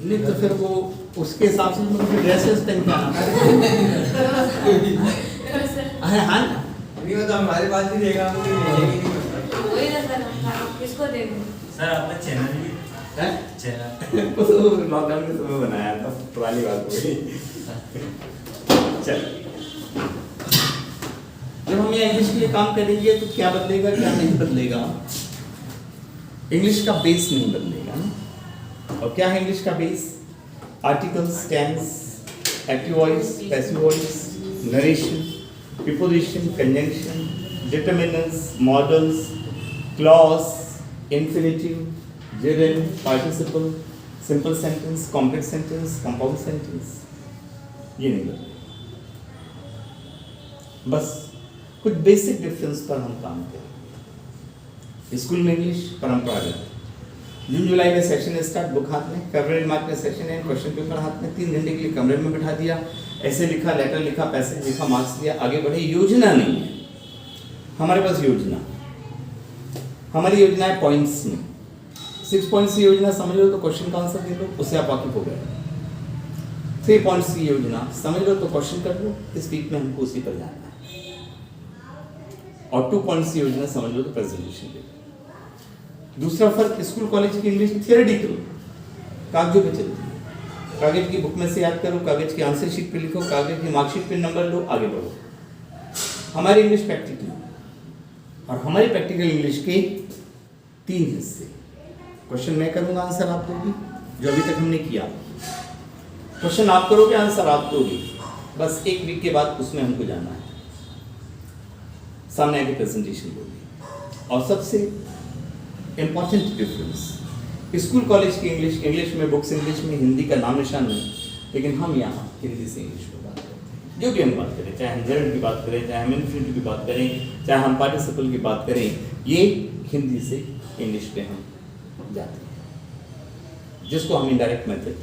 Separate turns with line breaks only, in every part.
नहीं तो फिर वो उसके हिसाब से मुझे ड्रेसेस पहन के आना अरे हाँ ना
नहीं वो तो हमारे पास भी देगा वो
वही ना सर, आप किसको देंगे?
सर आपने चैनल भी
है
चैनल
वो तो लॉकडाउन के समय बनाया था, पुरानी बात हो गई। चल जब हम यहाँ इंग्लिश के लिए काम करेंगे तो क्या बदलेगा क्या नहीं बदलेगा? इंग्लिश का बेस नहीं बदलेगा ना। और क्या है इंग्लिश का base? Articles, tense, active voice, passive voice, narration, preposition, conjunction, determiners, modals, clause, infinitive, gerund, participle, simple sentence, complex sentence, compound sentence, ये नहीं बदलेगा। बस कुछ बेसिक डिफरेंस पर हम काम करेंगे। स्कूल में इंग्लिश परंपरागत, जून जुलाई में सेशन स्टार्ट, बुक हाथ में, फरवरी मार्च में सेशन है, क्वेश्चन पेपर हाथ में, 3 घंटे के लिए कमरे में बिठा दिया, ऐसे लिखा, लेटर लिखा, पैसेज लिखा, मार्क्स लिया, आगे बढ़े। योजना नहीं है हमारे पास। योजना हमारी योजना है पॉइंट्स में। 6 पॉइंट्स की योजना समझ लो तो क्वेश्चन का आंसर दे दो, उससे आप वाकिफ हो गए। 3 पॉइंट्स की योजना समझ लो तो क्वेश्चन कर लो, इस वीक में हमको उसी पर जाना है। और 2 पॉइंट्स की योजना समझ लो तो प्रेजेंटेशन दे दो। दूसरा फर्क, स्कूल कॉलेज की इंग्लिश थियोरेटिकल, कागजों पे चलती है। कागज की बुक में से याद करो, कागज की आंसर शीट पे लिखो, कागज की मार्कशीट पे नंबर लो, आगे बढ़ो। हमारी इंग्लिश प्रैक्टिकल, और हमारी प्रैक्टिकल इंग्लिश के 3 हिस्से। क्वेश्चन मैं करूंगा, आंसर आप दोगे, जो अभी तक हमने किया। क्वेश्चन आप करोगे, आंसर आप दोगे। बस 1 वीक के बाद उसमें हमको जाना है, सामने आके प्रेजेंटेशन दोगे। और सबसे इंपॉर्टेंट डिफरेंस, स्कूल कॉलेज की इंग्लिश में, बुक्स इंग्लिश में, हिंदी का नाम निशान नहीं, लेकिन हम यहाँ हिंदी से इंग्लिश में बात करते हैं। जो भी हम बात करें, चाहे हम जेरंड की बात करें, चाहे हम इन्फिनिटिव की बात करें, चाहे हम पार्टिसिपल की बात करें, ये हिंदी से इंग्लिश पे हम जाते हैं, जिसको हम इनडायरेक्ट मेथड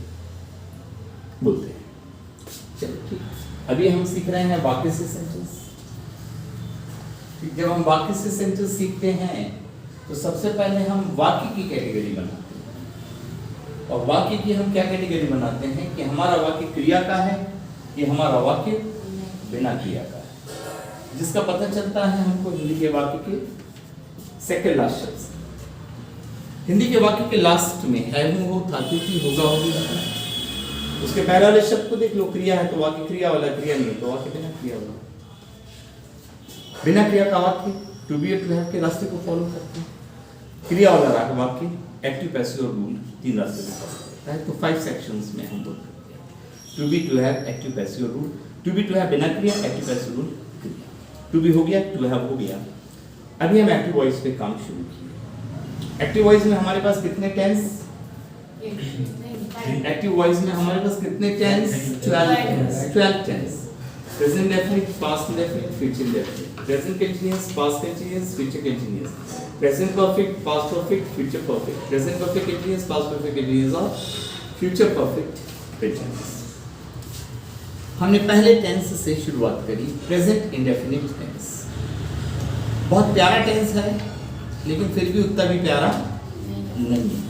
बोलते हैं। चलो ठीक, अभी हम सीख रहे हैं वाक्य से सेंटेंस। जब हम वाक्य से सेंटेंस सीखते हैं तो सबसे पहले हम वाक्य की कैटेगरी बनाते हैं। और वाक्य की हम क्या कैटेगरी बनाते हैं कि हमारा वाक्य क्रिया का है कि हमारा वाक्य बिना क्रिया का है, जिसका पता चलता है हमको हिंदी के वाक्य के सेकंड लास्ट शब्द से। हिंदी के वाक्य के लास्ट में है, हो, था, थी, होगा, होगी, उसके पहले वाले शब्द को देख लो, क्रिया है तो वाक्य क्रिया वाला, क्रिया नहीं तो वाक्य बिना क्रिया वाला। बिना क्रिया का वाक्य टू बी टू हैव के रास्ते को फॉलो करते हैं। क्रिया वाला वाक्य एक्टिव, पैसिव और रूल 3 रास्ते को फॉलो करता है। तो 5 सेक्शंस में हम बोल सकते हैं, to be to have, active, passive और rule. To be to have बिना क्रिया, एक्टिव, पैसिव, रूल, क्रिया। टू बी हो गया, टू हैव हो गया। अभी हम एक्टिव वॉइस पे काम शुरू किए। एक्टिव वॉइस में हमारे पास कितने टेंस? एक्टिव वॉइस में हमारे पास कितने tense? 12 tense. Present definite, past indefinite, future indefinite. Present continuous, past continuous, future continuous. Present perfect, past perfect, future perfect. Present perfect continuous, past perfect continuous और future perfect continuous. हमने पहले tense से शुरुआत करी, प्रेजेंट इंडेफिनिट टेंस। बहुत प्यारा tense है, लेकिन फिर भी उतना भी प्यारा नहीं है।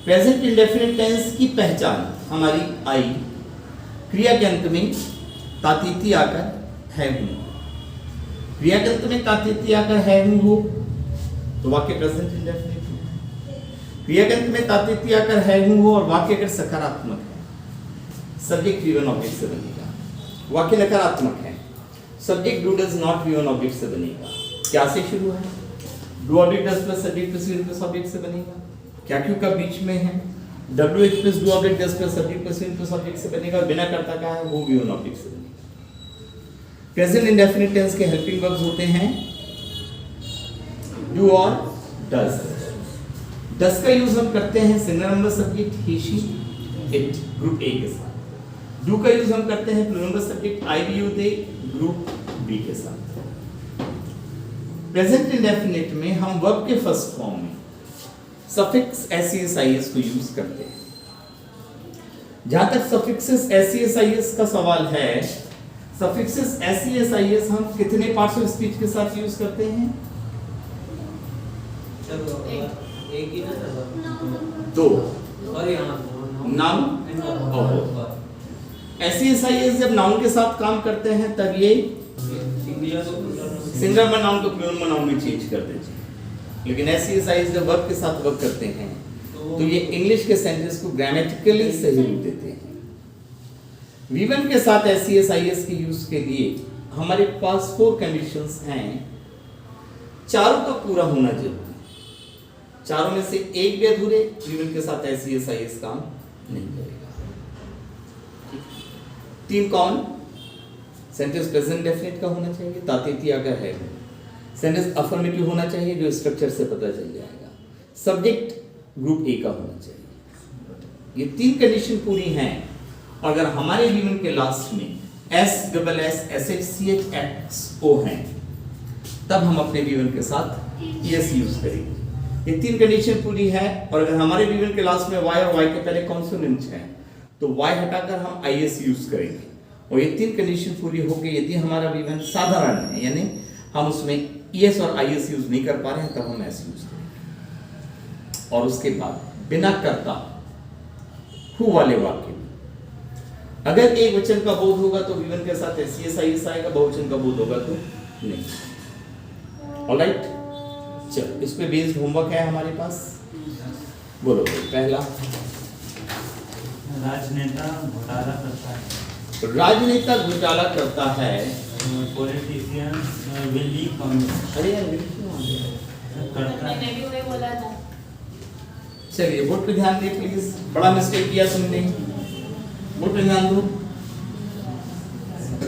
प्रेजेंट इंडेफिनिट टेंस की पहचान हमारी आई, क्रिया के अंत में तातीती आकर है हूं। क्रिया के अंत में तातीती आकर है हूं हो तो वाक्य प्रेजेंट इंडेफिनिट है। क्रिया के अंत में तातीती आकर है हूं हो और वाक्य अगर सकारात्मक है, सब्जेक्ट वी1 ऑब्जेक्ट से बनेगा। वाक्य नकारात्मक है, subject do does not V1 object से बनेगा। क्या से शुरू है? Do object does plus subject plus V1 plus object से बनेगा। क्या क्यों का बीच में है, WH plus do object does plus subject plus V1 plus object से बनेगा। बिना कर्ता का है वो वी1 ऑब्जेक्ट से बनेगा। प्रेजेंट इंडेफिनिट टेंस के हेल्पिंग वर्ब्स होते हैं डू और डज। डज का यूज हम करते हैं single number subject he, she, it group A के साथ। डू का यूज हम करते हैं plural number subject I, we, you, they group B के साथ। प्रेजेंट इंडेफिनिट में हम वर्ब के फर्स्ट फॉर्म में सफिक्स SES IS को यूज करते हैं। जहां तक सफिक्सेस SES IS का सवाल है, सफिक्सेस SES IS हम कितने पार्ट्स ऑफ स्पीच के साथ यूज करते हैं?
एक ही ना
2।
और यहाँ
नाउन और वर्ब। SESIS जब नाउन के साथ काम करते हैं तब ये सिंगुलर नाउन को प्लूरल नाउन में चेंज कर देते हैं, लेकिन SESIS जब वर्ब के साथ वर्क करते हैं तो ये इंग्लिश के सेंटेंस को ग्रामेटिकली सही रूप देते हैं। V1 के साथ SESIS के यूज के लिए हमारे पास 4 कंडीशंस हैं, चारों का पूरा होना जरूरी है। चारों में से एक भी अधूरे V1 के साथ SESIS काम नहीं करेगा। 3 कौन? सेंटेंस प्रेजेंट डेफिनेट का होना चाहिए, तातेती अगर है। सेंटेंस अफर्मेटिव होना चाहिए जो स्ट्रक्चर से पता चल जाएगा। सब्जेक्ट ग्रुप ए का होना चाहिए। ये 3 कंडीशन पूरी हैं और अगर हमारे V1 के लास्ट में SSSHCHXO हैं तब हम अपने V1 के साथ ES यूज करेंगे। ये 3 कंडीशन पूरी है और अगर हमारे V1 के लास्ट में Y और Y के पहले कॉन्सोनेंट है तो Y हटाकर हम IS यूज करेंगे। और ये 3 कंडीशन पूरी हो गई यदि हमारा V1 साधारण है, यानी हम उसमें ES और IS यूज नहीं कर पा रहे हैं तब हम S यूज करेंगे। और उसके बाद बिना कर्ता हु वाले वाक्य में अगर एक वचन का बोध होगा तो V1 के साथ SESIS आएगा, बहुवचन का बोध होगा तो नहीं। ऑलराइट, चलो इस पे बेस्ड होमवर्क है हमारे पास। बोलो पहला,
राजनेता घोटाला करता है।
राजनेता घोटाला करता है।
पॉलिटिशियंस विल बी कम्युनिस्ट
अरे यार क्यों आ गया?
करता है।
मैंने भी वही बोला था।
चलिए बोर्ड पे ध्यान दिए प्लीज, बड़ा मिस्टेक किया तुमने। बोर्ड पे ध्यान दो।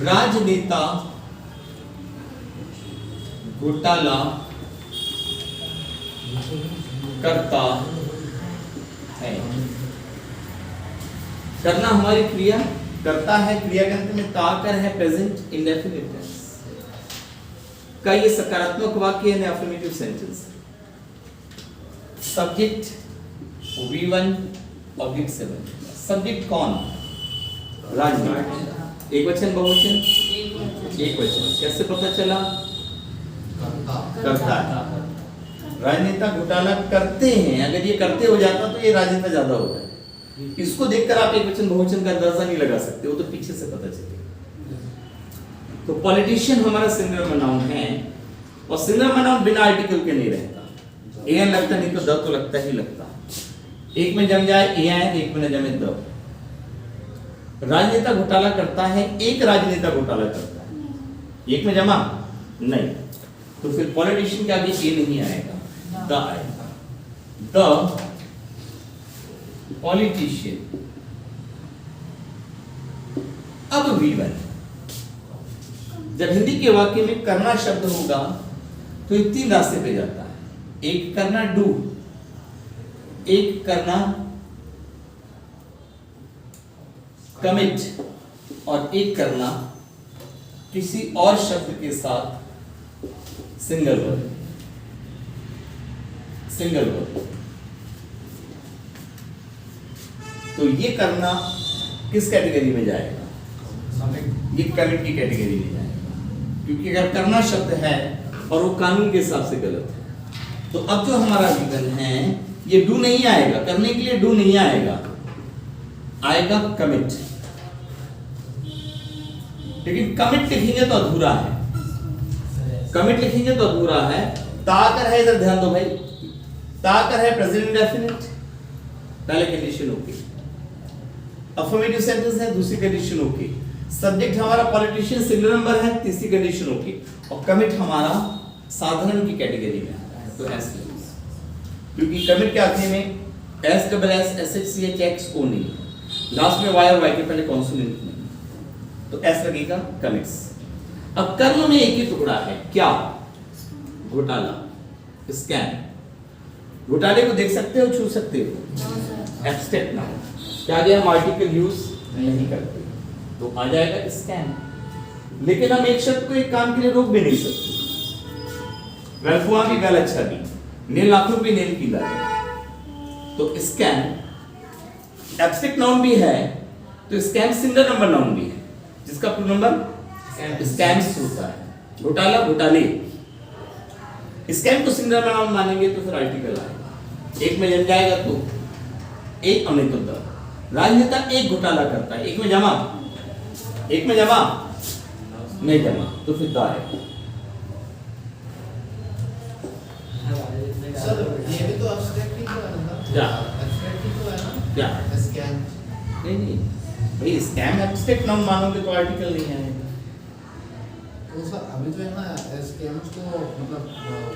राजनेता घोटाला करता है। करना हमारी क्रिया, करता है क्रिया के अंत में ताकर है प्रेजेंट इंडेफिनिट टेंस का। ये सकारात्मक वाक्य है, affirmative sentence. Subject V1 object 7। Subject कौन? राजनेता। एक वचन बहुवचन? एक वचन। कैसे पता चला? करता है। राजनेता घोटाला करते हैं, अगर ये करते हो जाता तो ये राजनेता ज्यादा होता है। इसको देखकर आप एक वचन बहुवचन का अंदाजा नहीं लगा सकते, वो तो पीछे से पता चलेगा। तो पॉलिटिशियन हमारा सिंगुलर नाउन है और सिंगुलर नाउन बिना आर्टिकल के नहीं रहता। एन लगता नहीं तो द तो लगता ही लगता। एक में जम जाए एन, एक में न जमे द। राजनेता घोटाला करता है, एक राजनेता घोटाला करता है। एक में जमा नहीं तो फिर पॉलिटिशियन के आगे ए नहीं आएगा, द आएगा। The politician. अब V1 जब हिंदी के वाक्य में करना शब्द होगा तो ये 3 रास्ते पे जाता है। एक करना डू, एक करना कमिट और एक करना किसी और शब्द के साथ सिंगल वर्ब। Single verb. तो ये करना किस कैटेगरी में जाएगा? ये कमिट की कैटेगरी में जाएगा, क्योंकि अगर करना शब्द है और वो कानून के हिसाब से गलत है। तो अब जो हमारा विकल्प है ये डू नहीं आएगा, करने के लिए डू नहीं आएगा, आएगा कमिट। लेकिन कमिट लिखेंगे तो अधूरा है। कमिट लिखेंगे तो अधूरा है। ताकर है, इधर ध्यान दो भाई, ताकर है प्रेजेंट इंडेफिनिट, पहले कंडीशन ओके। अफर्मेटिव सेंटेंस है, दूसरी कंडीशन ओके। सब्जेक्ट हमारा पॉलिटिशियन सिंगुलर नंबर है, तीसरी कंडीशन ओके। और कमिट हमारा साधारण की कैटेगरी में आता है, तो एस, क्योंकि कमिट के आखिरी में SSSHCHXO नहीं, लास्ट में Y और Y के पहले कॉन्सोनेंट नहीं, तो एस लगेगा कमिट्स। अब कर्म में एक ही टुकड़ा है, क्या? घोटाला, स्कैम। घोटाले को देख सकते हो, छू सकते हो, एब्स्ट्रैक्ट नाउन। क्या गया? हम आर्टिकल यूज नहीं करते तो आ जाएगा स्कैम। लेकिन हम एक शब्द को एक काम के लिए रोक भी नहीं सकते। वेलफुआ भी गल अच्छा भी, नील लाखों भी नील पीला है। तो स्कैम एब्स्ट्रैक्ट नाउन भी है, तो स्कैम सिंगल नंबर नाउन भी है, जिसका पूर्ण नंबर स्कैम्स होता है। घोटाला, घोटाले। स्कैम को सिंगल नंबर नाउन मानेंगे तो फिर आर्टिकल आएगा। एक में जम जाएगा तो एक, और नहीं तो द। राजनेता एक घोटाला करता है, एक में जमा नहीं जमा, तो फिर तो आएगा।
सर ये भी तो abstract ही तो है ना?
क्या?
Abstract ही तो है ना?
क्या?
Scam।
नहीं भाई, स्कैम एब्स्ट्रैक्ट नाउन मानोगे तो आर्टिकल नहीं आएगा।
तो सर अभी तो है ना scams को मतलब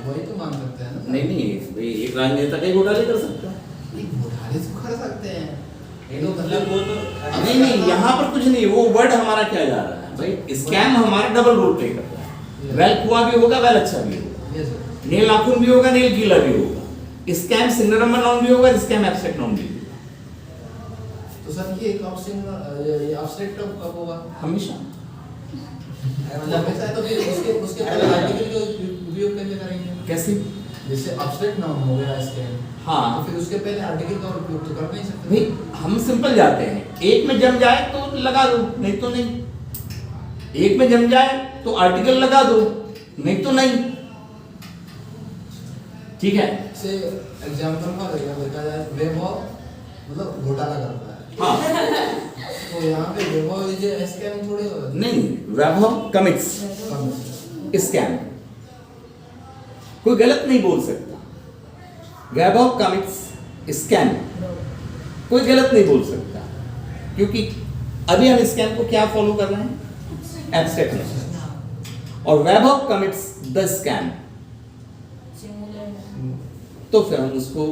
वही तो मान सकते हैं ना?
नहीं भाई, एक राजनेता कई घोटाले कर सकता है।
एक घोटाले तो कर सकते हैं। ये लोग
मतलब वो तो
नहीं, यहाँ पर कुछ नहीं, वो वर्ड हमारा क्या जा रहा है भाई, स्कैम हमारा डबल रोल प्ले कर रहा है। वेल कुआं भी होगा, वेल अच्छा भी होगा,
ये सर।
नील नाखून भी होगा, नील गीला भी होगा। स्कैम सिंगल नंबर नाउन भी होगा, स्कैम एब्स्ट्रैक्ट नाउन भी होगा।
तो सर ये एक ऑप्शन ये abstract कब होगा?
हमेशा।
मतलब हमेशा है तो फिर उसके पहले आर्टिकल का उपयोग कैसे करेंगे?
कैसे?
जैसे abstract नाउन हो गया स्कैम,
हाँ
तो फिर उसके पहले आर्टिकल का उपयोग तो कर नहीं सकते
भाई, हम सिंपल जाते हैं, एक में जम जाए तो लगा दो, नहीं तो नहीं। एक में जम जाए तो आर्टिकल लगा दो, नहीं तो नहीं। ठीक है।
से एग्जांपल का देखा जाए वैभव मतलब घोटाला करता है,
हाँ
तो यहाँ पे वैभव इज स्कैम थोड़े हो
नहीं, वैभव कमिट्स स्कैम, कोई गलत नहीं बोल सकता। वैभव कमिट्स स्कैम, कोई गलत नहीं बोल सकता, क्योंकि अभी हम स्कैम को क्या फॉलो कर रहे हैं, एब्स्ट्रैक्ट। और वैभव कमिट्स द स्कैम, तो फिर हम उसको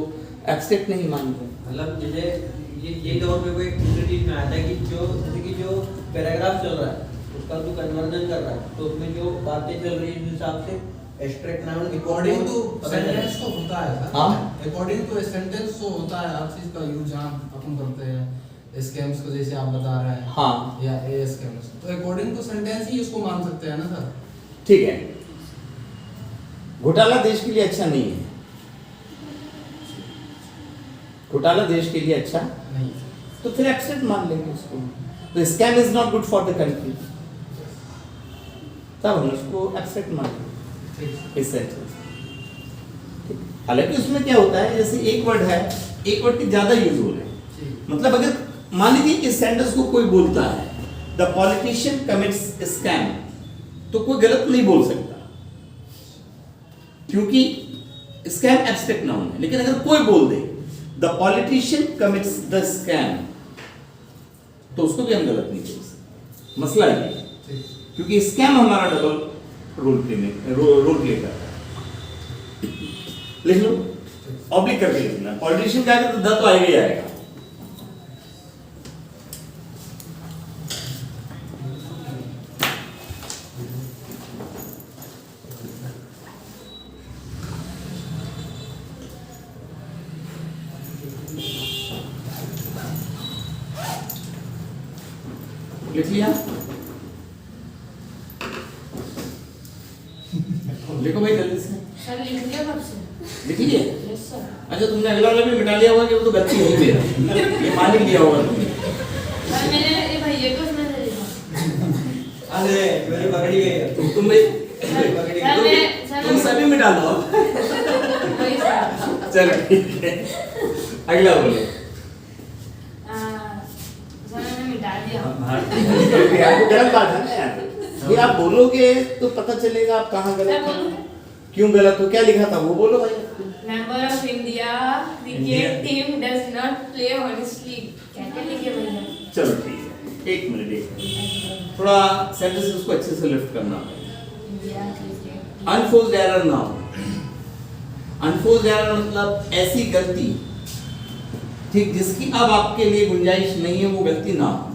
एब्स्ट्रैक्ट नहीं मान रहे।
मतलब जैसे ये दौर में कोई दूसरी चीज में आता है कि जैसे कि जो पैराग्राफ चल रहा है उसका तो कन्वर्जन कर रहा है, तो उसमें जो बातें चल रही है उस हिसाब से abstract noun
according to sentence तो होता है सर।
हाँ?
अकॉर्डिंग टू सेंटेंस तो होता है, हर चीज का यूज जहाँ अपन करते हैं स्कैम्स को, जैसे आप बता रहे हैं
हाँ
या ए स्कैम्स, तो अकॉर्डिंग टू सेंटेंस ही उसको मान सकते हैं ना सर?
ठीक है। घोटाला देश के लिए अच्छा नहीं है, घोटाला देश के लिए अच्छा,
नहीं
तो फिर एब्स्ट्रैक्ट मान लेंगे उसको। तो scam is not good for the country, तब हम उसको एब्स्ट्रैक्ट मान लेंगे इस सेंटेंस। हालांकि उसमें क्या होता है, जैसे एक वर्ड है, एक वर्ड की ज्यादा यूज हो रहे हैं,
ठीक।
मतलब अगर मान लीजिए इस सेंटेंस को कोई बोलता है द पॉलिटिशियन कमिट्स स्कैम, तो कोई गलत नहीं बोल सकता, क्योंकि स्कैम एब्स्ट्रैक्ट नाउन है। लेकिन अगर कोई बोल दे the politician commits the scam, तो उसको भी हम गलत नहीं बोल सकते। मसला ये है,
ठीक।
क्योंकि स्कैम हमारा डबल रोल प्ले करता है। लिख लो, ऑब्लिक करके लिखना, पॉलिटिशियन का तो द तो आएगा ही आएगा। लिख लिया? लिखो भाई जल्दी से।
सर लिख लिया कब से?
लिख लिए?
Yes sir.
अच्छा, तुमने अगला वाला भी मिटा लिया होगा कि वो तो गलती है मेरा, ये मान ही लिया होगा तुमने।
सर मैंने ये भैया को उसमें से लिखा।
अरे मेरी पकड़ी गई।
तुम भाई
सर
तुम सभी मिटा लो अब।
वही सर।
चलो ठीक है, अगला बोलो।
सर मैंने मिटा दिया।
आपको गलत बात है ना यार, ये आप बोलोगे तो पता चलेगा आप कहाँ
सर
गलत
बोलो।
हो, क्यों गलत हो, क्या लिखा था वो बोलो भाई।
Member of India cricket team does not play honestly, क्या लिखे भैया?
चलो ठीक है, एक मिनट, एक मिनट, थोड़ा सेंटेंस उसको अच्छे से लिफ्ट करना है।
इंडिया क्रिकेट
अनफोर्स्ड एरर ना हो। अनफोर्स्ड एरर मतलब ऐसी गलती, ठीक, जिसकी अब आपके लिए गुंजाइश नहीं है, वो गलती ना हो।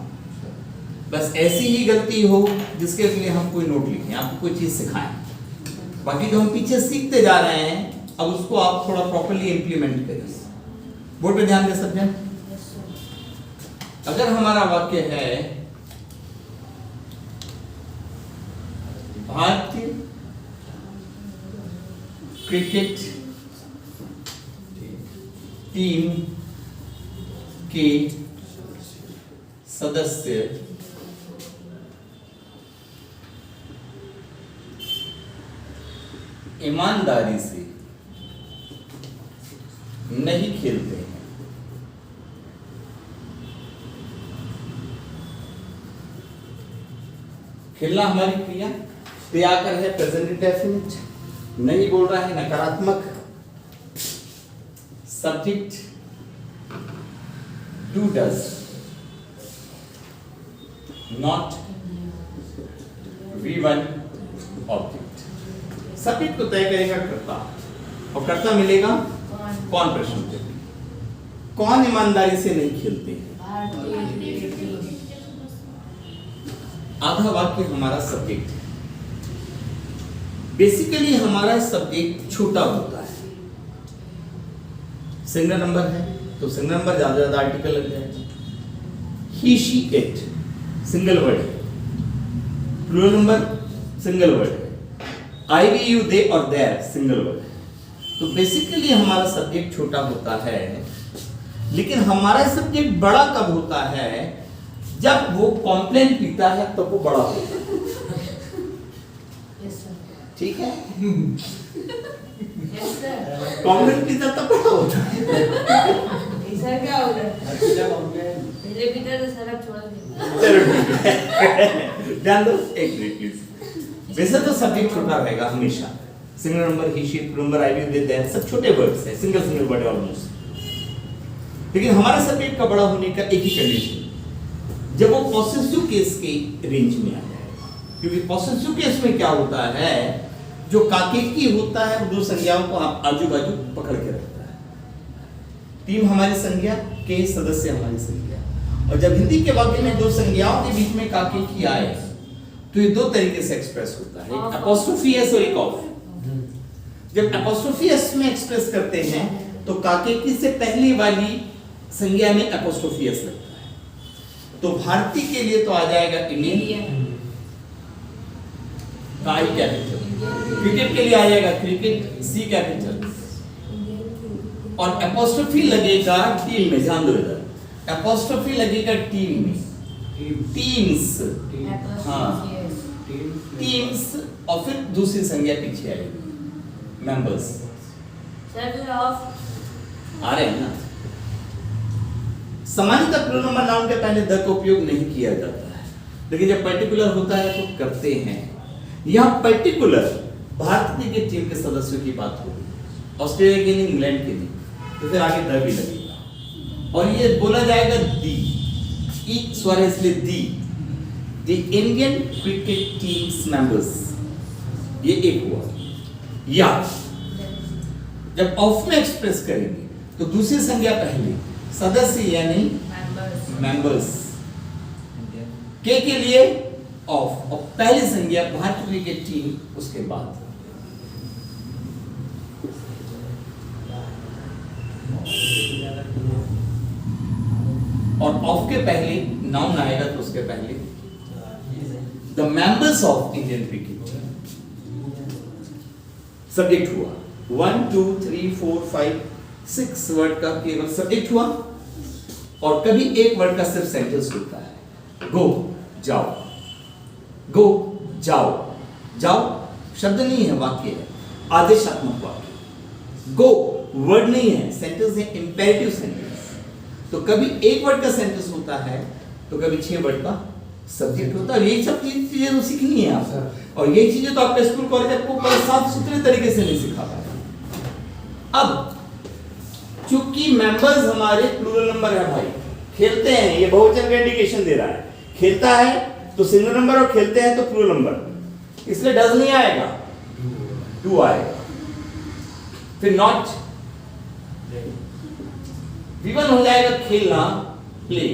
बस ऐसी ही गलती हो जिसके लिए हम कोई नोट लिखें, आपको कोई चीज सिखाएं। बाकी जो हम पीछे सीखते जा रहे हैं, अब उसको आप थोड़ा प्रॉपर्ली इंप्लीमेंट करें। बोर्ड पे ध्यान दे सकते हैं। अगर हमारा वाक्य है भारतीय क्रिकेट टीम के सदस्य ईमानदारी से नहीं खेलते हैं, खेलना हमारी क्रिया, त्याग है प्रेजेंट इंडेफिनिट, नहीं बोल रहा है नकारात्मक, subject do does, not V1 object. Subject को तय करेगा कर्ता, और कर्ता मिलेगा कौन? प्रश्न के कौन ईमानदारी से नहीं खेलते हैं? आधा वाक्य हमारा सब्जेक्ट है। बेसिकली हमारा सब्जेक्ट छोटा होता है, सिंगल नंबर है तो सिंगल नंबर ज्यादा ज्यादा आर्टिकल लग जाएगा। ही शी इट सिंगल वर्ड है, प्लूरल नंबर सिंगल वर्ड है, आई वी यू दे और देयर सिंगल वर्ड है। तो बेसिकली हमारा सब्जेक्ट छोटा होता है, लेकिन हमारा सब्जेक्ट बड़ा कब होता है? जब वो कॉम्प्लेन पीता है तब वो बड़ा होता है। ठीक है, कॉम्प्लेन पीता तब बड़ा होता है।
ऐसा क्या हो रहा है?
अच्छा कंप्लेन
पहले पीता तो सारा छोड़ दिया।
चलो ठीक है, ध्यान दो एक मिनट प्लीज। वैसे तो सब्जेक्ट छोटा रहेगा हमेशा, single number, he she, number, I we they their सब छोटे वर्ड्स हैं, सिंगल वर्ड ऑलमोस्ट। लेकिन हमारे सब्जेक्ट का बड़ा होने का एक ही कंडीशन, जब वो पॉसेसिव केस के रेंज में आ जाएगा। क्योंकि पॉसेसिव केस में क्या होता है, जो काकेकी होता है वो दो संज्ञाओं को आजू बाजू पकड़ के रखता है। टीम हमारी संज्ञा, के सदस्य हमारी संज्ञा, और जब हिंदी के वाक्य में दो संज्ञाओं के बीच में काकेकी आए तो ये दो तरीके से एक्सप्रेस होता है, एक अपोस्ट्रोफी एस और एक ऑफ। जब अपोस्ट्रोफी एस में एक्सप्रेस करते हैं तो काकेकी से पहली वाली संज्ञा में अपोस्ट्रोफी एस लगता है। तो भारती के लिए तो आ जाएगा इंडियन, आई कैपिटल। क्रिकेट के लिए आ जाएगा क्रिकेट, सी कैपिटल। और एपोस्ट्रोफी लगेगा टीम में, ध्यान दो इधर, एपोस्ट्रोफी लगेगा टीम में, टीम्स, हाँ टीम्स, और फिर दूसरी संज्ञा पीछे आएगी, मेंबर्स। आ रहे हैं ना? सामान्यतः प्लूरल नंबर नाउन के पहले द का उपयोग नहीं किया जाता है, लेकिन जब पर्टिकुलर होता है तो करते हैं। यहाँ पर्टिकुलर भारतीय की टीम के सदस्यों की बात होगी, ऑस्ट्रेलिया की नहीं, इंग्लैंड की नहीं, तो फिर आगे द भी लगेगा। और ये बोला जाएगा दी, ई स्वर है इसलिए the, the Indian cricket team's members, ये एक हुआ। या जब ऑफ में एक्सप्रेस करेंगे तो दूसरी संज्ञा पहले, सदस्य यानी मेंबर्स, के लिए ऑफ, और पहली संज्ञा भारतीय क्रिकेट टीम उसके बाद। और ऑफ के पहले नाउन आएगा तो उसके पहले the members of Indian cricket. Subject हुआ 1 2 3 4 5 6 वर्ड का केवल सब्जेक्ट हुआ, और कभी एक वर्ड का सिर्फ सेंटेंस होता है। गो जाओ, गो जाओ, जाओ शब्द नहीं है, वाक्य है, आदेशात्मक वाक्य। गो वर्ड नहीं है, सेंटेंस है, इंपेरेटिव सेंटेंस। तो कभी एक वर्ड का सेंटेंस होता है तो कभी 6 वर्ड का सब्जेक्ट होता है। और यही सब चीजें तो सीखनी है आपको, और यही चीजें तो आपके स्कूल कॉलेज आपको बड़े साफ सुथरे तरीके से नहीं सिखा पाए। अब चूंकि मेंबर्स हमारे प्लूरल नंबर है भाई, खेलते हैं, ये बहुवचन का इंडिकेशन दे रहा है, खेलता है तो सिंगल नंबर और खेलते हैं तो प्लूरल नंबर, इसलिए डज नहीं आएगा, डू आएगा। फिर नॉट, V1 हो जाएगा खेलना, प्ले।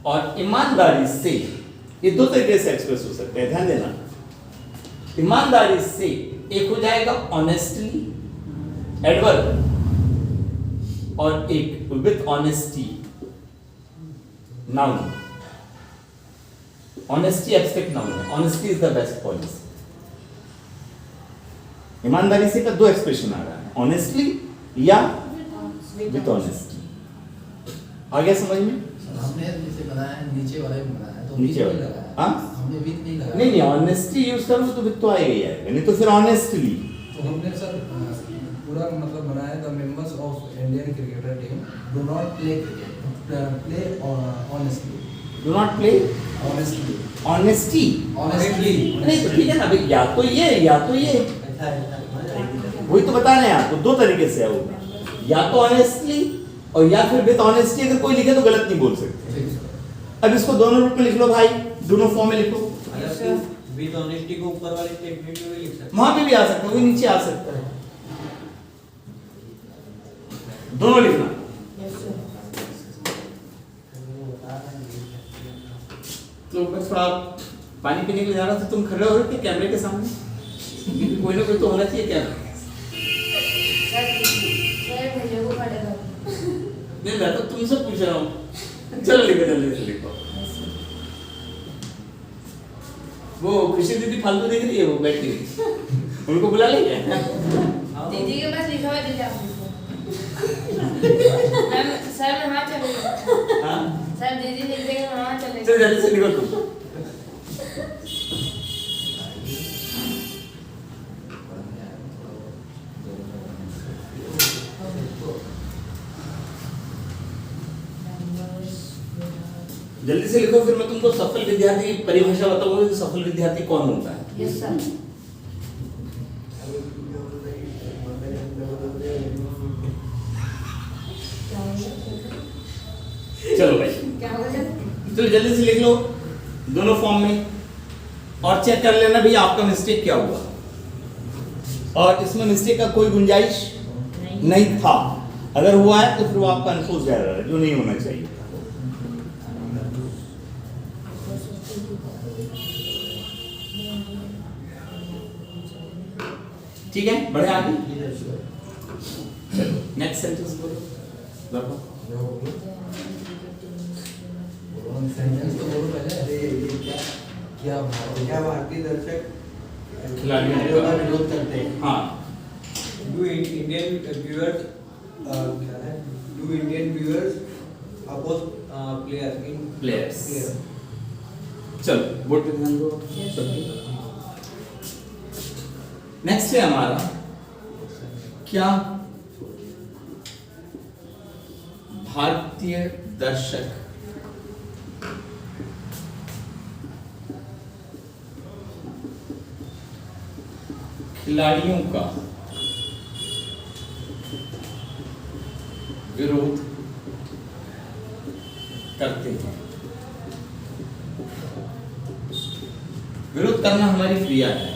और ईमानदारी से, ये दो तरीके से एक्सप्रेस हो सकते हैं, ध्यान देना। ईमानदारी से एक हो जाएगा ऑनेस्टली, एडवर्ब, और एक with honesty, noun. Honesty abstract noun है, honesty is the best policy. ईमानदारी से का दो एक्सप्रेशन आ रहा है, ऑनेस्टली या विथ ऑनेस्टी। आ गया समझ में?
हमने जैसे बनाया है, नीचे वाला भी बनाया है, तो
नीचे वाला,
लगाया,
हाँ?
हमने विथ नहीं लगाया।
नहीं ऑनेस्टी यूज करो तो विथ तो आएगा ही आएगा, नहीं तो फिर ऑनेस्टली।
तो हमने सर पूरा मतलब बनाया, the members of Indian cricketer team do not play cricket, play honestly.
Do not play
honestly
honesty.
Honestly
नहीं तो ठीक है ना भाई, या तो ये या तो ये,
ऐसा है
वही तो बता रहे हैं आपको, दो तरीके से है वो, या तो ऑनेस्टली और या फिर विद ऑनेस्टी। अगर कोई लिखे तो गलत नहीं बोल सकते। अब इसको दोनों रूप में लिख लो भाई, दोनों फॉर्म में लिखो।
अगर तू विद ऑनेस्टी को ऊपर वाले स्टेटमेंट में भी लिख सकता
वहां पे भी आ सकता है, वही नीचे आ सकता है, दोनों लिखना। तो मैं थोड़ा पानी पीने के लिए जा रहा था, तुम खड़े हो रहे थे कैमरे के सामने, कोई ना कोई तो होना चाहिए कैमरा।
सर भैया को पड़ेगा।
नहीं मैं तो तुमसे पूछ रहा हूँ। चलो लिखो जल्दी से लिखो। वो खुशी दीदी फालतू देख रही है, वो बैठी हुई, उनको बुला लेंगे।
दीदी के पास लिखा हुआ है, दीदी आप लिखो। मैम सर मैं हाँ चलेगा।
हाँ
सर दीदी लिख देंगे हाँ चलेगा।
चल जल्दी से लिखो तुम। जल्दी से लिखो, फिर मैं तुमको सफल विद्यार्थी की परिभाषा बताऊंगा कि सफल विद्यार्थी कौन होता है।
Yes sir.
चलो भाई
क्या होगा सर?
चलो जल्दी से लिख लो दोनों फॉर्म में, और चेक कर लेना भैया आपका मिस्टेक क्या हुआ, और इसमें मिस्टेक का कोई गुंजाइश नहीं था। अगर हुआ है तो फिर वो आपका अनफोर्स्ड एरर है, जो नहीं होना चाहिए। ठीक है, बढ़े आगे। नेक्स्ट सेंटेंस बोलो।
सेंटेंस तो बोलो पहले।
है
क्या
क्या भारतीय दर्शक
खिलाड़ियों का
खिलाड़ियों का विरोध करते हैं?
हाँ,
Do Indian viewers do Indian viewers oppose players in
Players.
player?
चलो बोर्ड पे ध्यान दो। नेक्स्ट है हमारा क्या, भारतीय दर्शक खिलाड़ियों का विरोध करते हैं। विरोध करना हमारी क्रिया है।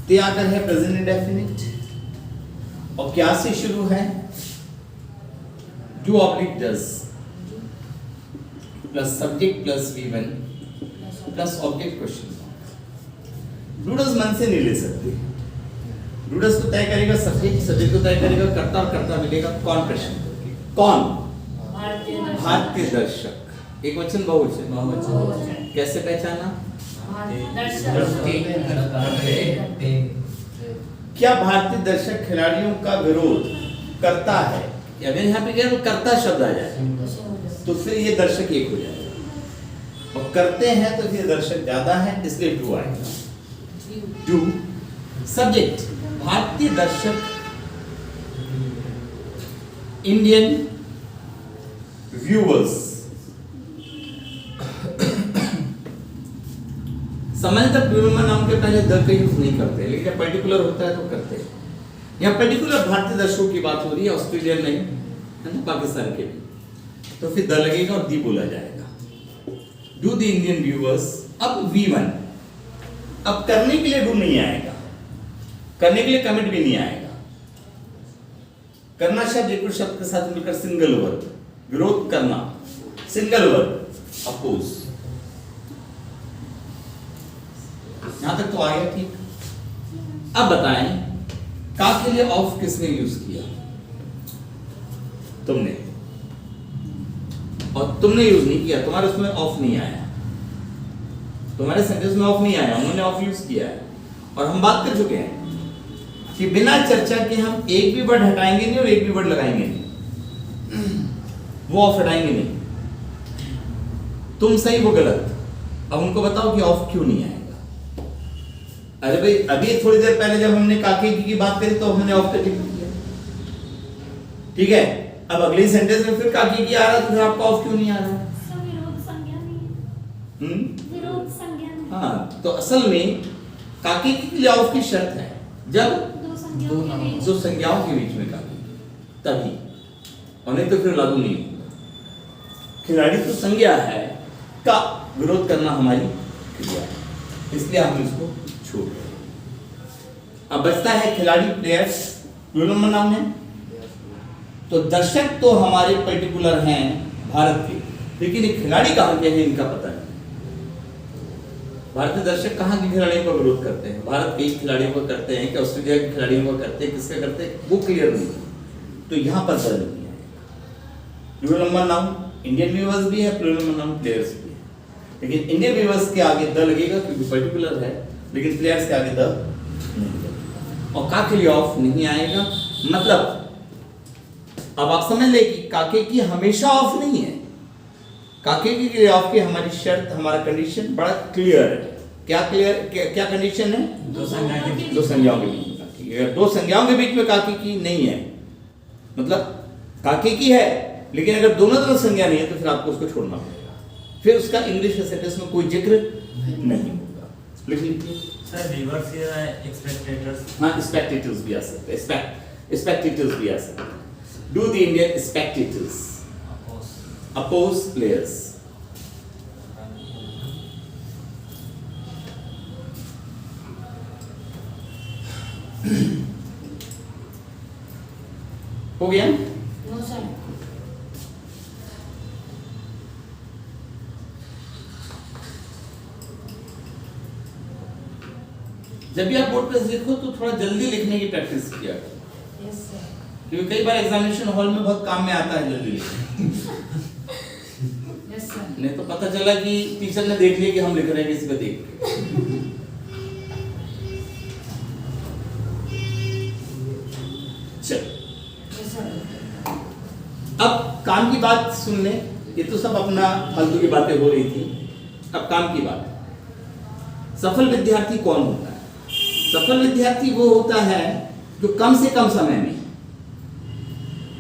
ते आकर है प्रेजेंट इंडेफिनिट और क्या से शुरू है, do oblique does plus subject plus V1 plus object question. Do does मन से नहीं ले सकते। डू डज को तय करेगा सब्जेक्ट, सब्जेक्ट को तय करेगा कर्ता और कर्ता मिलेगा कौन प्रश्न, कौन भारतीय दर्शक। एक वचन बहुवचन, कैसे पहचाना, क्या भारतीय दर्शक खिलाड़ियों का विरोध करता है। अगर यहाँ पे क्या करता शब्द आ जाए तो फिर ये दर्शक एक हो जाएगा, और करते हैं तो फिर दर्शक ज्यादा है, इसलिए डू आएगा। डू सब्जेक्ट, भारतीय दर्शक इंडियन व्यूअर्स। सामान्यतः प्लूरल नाम के पहले द का यूज नहीं करते, लेकिन जब पर्टिकुलर होता है तो करते हैं। यहाँ पर्टिकुलर भारतीय दर्शकों की बात हो रही है, ऑस्ट्रेलियन नहीं है ना, पाकिस्तान के भी, तो फिर द लगेगा और दी बोला जाएगा। Do the Indian viewers. अब V1, अब करने के लिए डू नहीं आएगा, करने के लिए कमिट भी नहीं आएगा। करना शब्द एक शब्द के साथ मिलकर सिंगल वर्ब, विरोध करना सिंगल वर्ब, अपोज। यहां तक तो आ गया ठीक। अब बताएं का के लिए ऑफ किसने यूज किया, तुमने, और तुमने यूज नहीं किया, तुम्हारे उसमें ऑफ नहीं आया, तुम्हारे सेंटेंस में ऑफ नहीं आया, उन्होंने ऑफ यूज किया है। और हम बात कर चुके हैं कि बिना चर्चा के हम एक भी वर्ड हटाएंगे नहीं और एक भी वर्ड लगाएंगे नहीं, वो ऑफ हटाएंगे नहीं। तुम सही वो गलत। अब उनको बताओ कि ऑफ क्यों नहीं आएगा। अरे भाई अभी थोड़ी देर पहले जब हमने काके की बात करी तो हमने ऑफ का टिक किया, ठीक है। अब अगले सेंटेंस में फिर काके की आ रहा तो फिर आपका ऑफ क्यों नहीं आ रहा है?
विरोध संज्ञा में
हाँ, तो असल में काके की क्रिया ऑफ की शर्त है जब
दो संज्ञाओं के बीच
दो संज्ञाओं के बीच में काके तभी, और नहीं तो फिर लागू नहीं होगा। खिलाड़ी तो संज्ञा है का विरोध करना हमारी क्रिया है, इसलिए हम इसको छोड़ रहे हैं। अब बचता है खिलाड़ी, प्लेयर्स, प्लूरल नाउन है। तो दर्शक तो हमारे पर्टिकुलर हैं भारत के, लेकिन ये खिलाड़ी कहाँ के हैं इनका पता नहीं। भारतीय दर्शक कहाँ के खिलाड़ियों का विरोध करते हैं? भारत के खिलाड़ियों को करते हैं कि ऑस्ट्रेलिया के खिलाड़ियों को करते हैं, किसका करते हैं वो क्लियर नहीं है। तो यहाँ पर दर्ज नहीं है। Plural number noun Indian viewers भी है, प्लूरल नंबर नाउन प्लेयर्स भी है, लेकिन इंडियन व्यूअर्स के आगे द लगेगा क्योंकि पर्टिकुलर है, लेकिन प्लेयर्स के आगे द नहीं लगेगा। और का के लिए ऑफ नहीं आएगा, मतलब अब आप समझ ले कि काके की हमेशा ऑफ नहीं है। काके की लिए ऑफ की हमारी शर्त, हमारा कंडीशन बड़ा क्लियर है। क्या क्लियर, क्या कंडीशन है?
दो संज्ञा के बीच।
दो संज्ञाओं के बीच में काके की, अगर दो संज्ञाओं के बीच में काके की नहीं है, मतलब काके की है लेकिन अगर दोनों तरफ संज्ञा नहीं है तो फिर आपको उसको छोड़ना पड़ेगा, फिर उसका इंग्लिश सेंटेंस में कोई जिक्र नहीं होगा। लिख लीजिए
सर रिवर्स ये है एक्सपेक्टेटर्स।
हाँ, स्पेक्टेटर्स भी आ सकते हैं, स्पेक्टेटर्स भी आ सकते हैं। Do the Indian spectators oppose players? हो गया?
No sir.
जब भी आप बोर्ड पे लिखो तो थोड़ा जल्दी लिखने की प्रैक्टिस किया करो,
यस सर।
क्योंकि कई बार एग्जामिनेशन हॉल में बहुत काम में आता है जल्दी लिखना।
Yes sir.
नहीं तो पता चला कि टीचर ने देख लिया कि हम लिख रहे हैं किसी को देख के। चलो
यस सर।
अब काम की बात सुन ले, ये तो सब अपना फालतू की बातें हो रही थी। अब काम की बात, सफल विद्यार्थी कौन होता है? सफल विद्यार्थी वो होता है जो कम से कम समय में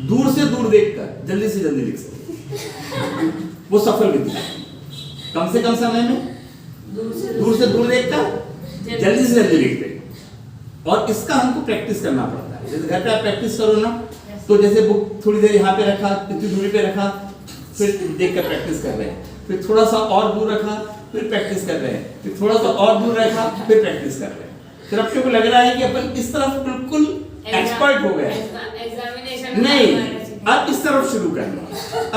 दूर से दूर देखकर जल्दी से जल्दी लिख सके, वो सफल विद्यार्थी। कम से कम समय में दूर से दूर देखकर जल्दी से जल्दी लिख दे। और इसका हमको प्रैक्टिस करना पड़ता है। जैसे घर पे आप प्रैक्टिस करो ना, तो जैसे बुक थोड़ी देर यहाँ पे रखा, इतनी दूरी पे रखा, फिर देख कर प्रैक्टिस कर रहे हैं, फिर थोड़ा सा और दूर रखा, फिर प्रैक्टिस कर रहे हैं, फिर थोड़ा सा और दूर रखा, फिर प्रैक्टिस कर रहे हैं। फिर अपने को लग रहा है कि अपन इस तरफ बिल्कुल एक्सपर्ट हो गए।
एग्जामिनेशन
नहीं, अब इस तरफ शुरू करना,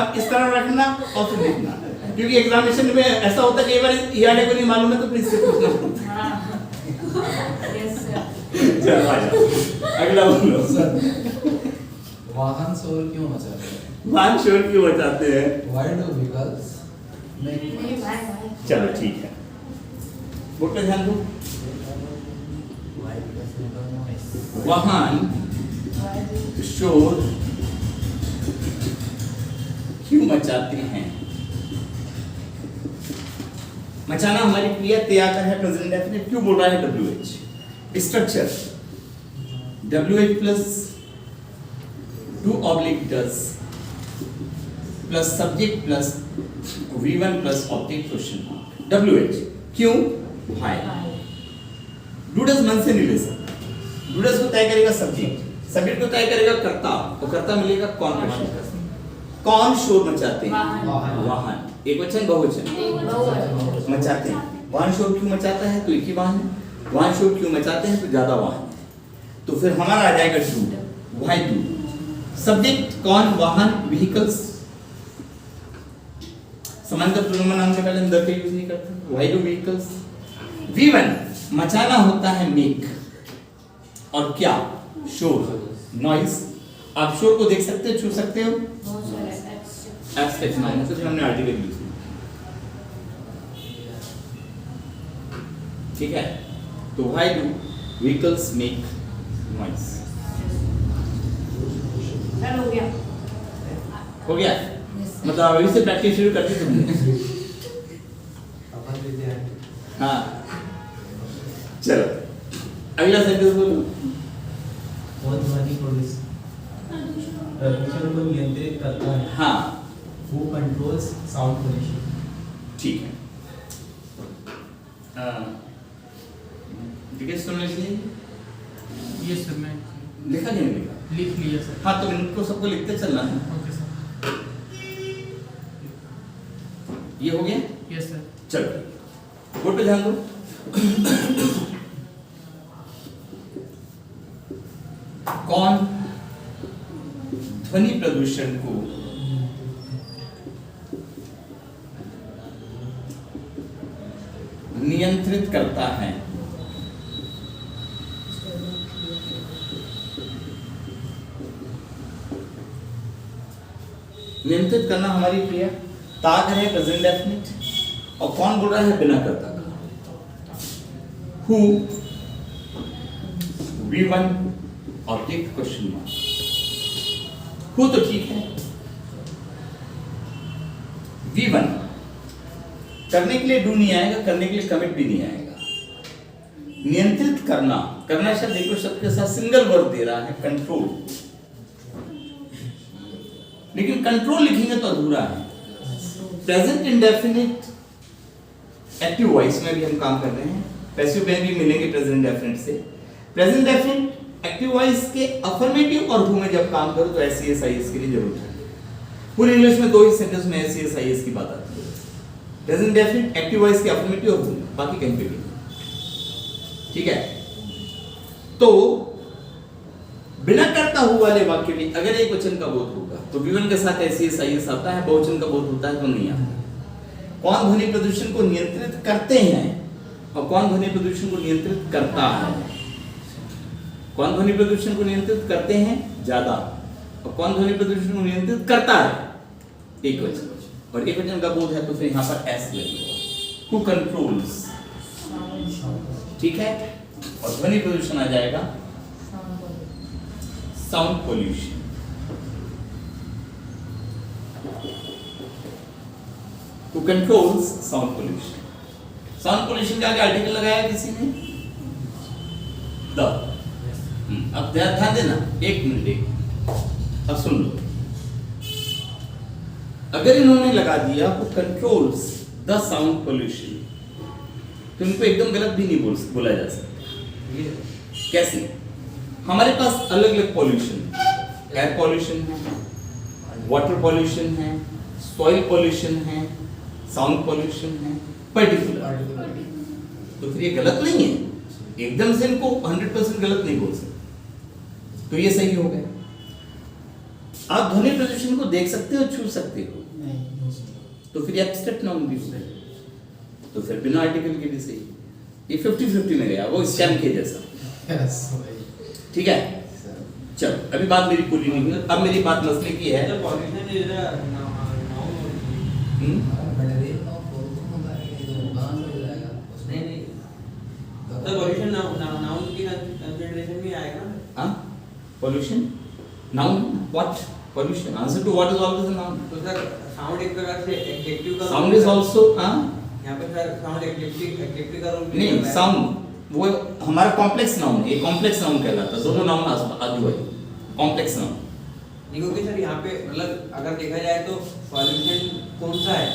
अब इस तरफ रखना और फिर लिखना, क्योंकि एग्जामिनेशन में ऐसा होता है कई बार ईआरए को नहीं मालूम है तो प्लीज से पूछना पड़ता है।
Yes sir.
चलो आ जाओ, अगला बोलो।
वाहन शोर क्यों मचाते हैं?
वाहन शोर क्यों मचाते हैं?
Why do vehicles make
नहीं भाई भाई।
चलो ठीक है, बोर्ड पे ध्यान दो। वाहन शोर क्यों मचाते हैं? मचाना हमारी क्रिया तैयार है, प्रेजेंट डेफिनेट। क्यों बोल रहा है WH? Structure WH plus do oblique does plus subject plus V1 plus object question mark. WH क्यों? हाय डू डस मन से नहीं ले सकता। डू डस को तय करेगा सब्जेक्ट, सब्जेक्ट को तय करेगा कर्ता, तो कर्ता मिलेगा कौन क्वेश्चन का। कौन शोर मचाते हैं? वाहन। एक वचन बहुवचन मचाते हैं। वाहन शोर क्यों मचाता है? तो एक ही वाहन है। वाहन शोर क्यों मचाते हैं? तो ज्यादा वाहन है। तो फिर हमारा आ जाएगा डू। Why do? सब्जेक्ट कौन? वाहन, व्हीकल्स। समानता प्रोनोमन नाम के पहले द का यूज नहीं करते। Why do vehicles? V1 मचाना होता है मेक, और क्या? शोर, नॉइज। आप शोर को देख सकते हो, छू सकते हो? एब्स्ट्रैक्ट नाउन से हमने आर्टिकल यूज किया, ठीक है। तो why do vehicles make noise?
हो गया।
हो गया, मतलब अभी से प्रैक्टिस शुरू कर दी तुमने।
अपन विद्यार्थी।
हाँ चलो अगला सेंटेंस बोलो।
कौन ध्वनि प्रदूषण को नियंत्रित करता है?
हाँ
Who controls sound pollution?
ठीक है। टिकट समझ लिए?
ये सर मैं
लिखा नहीं लिखा?
लिख लिया सर।
हाँ, तो इनको सबको लिखते चलना है।
Okay sir.
ये हो गया?
Yes sir.
चलो बोर्ड पे ध्यान दो। कौन ध्वनि प्रदूषण को नियंत्रित करता है? नियंत्रित करना हमारी क्रिया। ताक है प्रेजेंट डेफिनिट, और कौन बोल रहा है बिना कर्ता का? हु, V1 और टेक क्वेश्चन मार्क। हु तो ठीक है, V1 करने के लिए डू नहीं आएगा, करने के लिए कमिट भी नहीं आएगा। नियंत्रित करना, करना शब्द एक शब्द के साथ सिंगल वर्ड दे रहा है, कंट्रोल। लेकिन कंट्रोल लिखेंगे तो अधूरा है। प्रेजेंट इंडेफिनिट एक्टिव वॉइस में भी हम काम कर रहे हैं, पैसिव में भी मिलेंगे प्रेजेंट इंडेफिनिट से। प्रेजेंट इंडेफिनिट एक्टिव वॉइस के अफर्मेटिव और हु में जब काम करो तो एसईएस आईएस के लिए जरूरत है। पूरी इंग्लिश में दो ही सेंटेंस में एसईएस आईएस की बात आती है। प्रेजेंट इंडेफिनिट एक्टिव वॉइस के अफर्मेटिव और हु, बाकी कहीं पे भी। ठीक है, तो बिना कर्ता हु वाले वाक्य में अगर एक वचन का बोध होगा तो V1 के साथ एसईएस आईएस आता है, बहुवचन का बोध होता है तो नहीं आता। कौन ध्वनि प्रदूषण को नियंत्रित करते हैं और कौन ध्वनि प्रदूषण को नियंत्रित करता है? कौन ध्वनि प्रदूषण को नियंत्रित करते हैं ज्यादा, और कौन ध्वनि प्रदूषण को नियंत्रित करता है एक वचन, और एक वचन का बोध है तो फिर यहां पर एस लगेगा, हु कंट्रोल्स। ठीक है, और ध्वनि प्रदूषण आ जाएगा sound pollution. Who controls sound pollution. Sound pollution का आगे आर्टिकल लगाया किसी ने? द। अब ध्यान देना, एक मिनट, अब सुन लो। अगर इन्होंने लगा दिया who controls the sound pollution तो इनको एकदम गलत भी नहीं बोला जा सकता। कैसे? हमारे पास अलग अलग पॉल्यूशन, एयर पॉल्यूशन है, वाटर पॉल्यूशन है, सॉइल पॉल्यूशन है, साउंड पॉल्यूशन है, पर्टिकुलर। तो फिर ये गलत नहीं है, एकदम से इनको 100% गलत नहीं बोल सकते। तो ये सही हो गया। आप ध्वनि प्रदूषण को देख सकते हो, छू सकते हो, तो फिर एब्स्ट्रैक्ट नाउन भी होगा, तो फिर बिना आर्टिकल के भी सही। ये 50-50 में गया, वो स्कैम के जैसा। ठीक है, चलो अभी बात मेरी पूरी नहीं हुई। अब मेरी बात मसले की है। Pollution, noun, what? Pollution. Answer to what is always a noun.
तो सर साउंड एक प्रकार से एडजेक्टिव का
Sound is also,
यहाँ पे सर साउंड एडजेक्टिव का रोल
नहीं, साउंड वो हमारा कॉम्प्लेक्स नाउन, एक कॉम्प्लेक्स नाउन कहलाता है। दोनों नाउन आजू है, कॉम्प्लेक्स नाउन।
नहीं, क्योंकि सर यहाँ पे मतलब अगर देखा जाए तो पॉल्यूशन कौन सा है,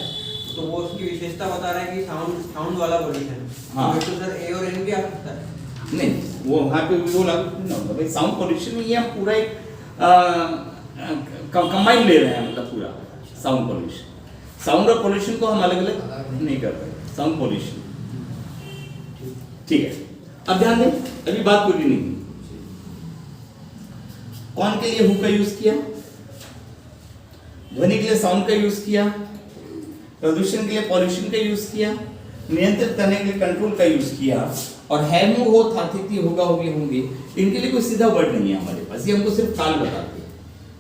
तो वो उसकी विशेषता बता रहा है कि साउंड वाला पॉल्यूशन।
हाँ।
तो सर ए और एन भी आ सकता है।
नहीं, वो वहाँ पे वो लागू नहीं होगा भाई। साउंड पॉल्यूशन में ये हम पूरा एक कंबाइन ले रहे हैं, मतलब पूरा साउंड पॉल्यूशन। साउंड और पॉल्यूशन को हम अलग अलग नहीं कर रहे। साउंड पॉल्यूशन, ठीक है। अब ध्यान दें, अभी बात पूरी नहीं हुई। कौन के लिए हु का यूज किया? ध्वनि के लिए साउंड का यूज किया, प्रदूषण के लिए पॉल्यूशन का यूज किया, नियंत्रित करने के लिए कंट्रोल का यूज किया, और है मु हो था थी होगा होगी होंगे, इनके लिए कोई सीधा वर्ड नहीं है हमारे पास। ये हमको सिर्फ काल बताते हैं।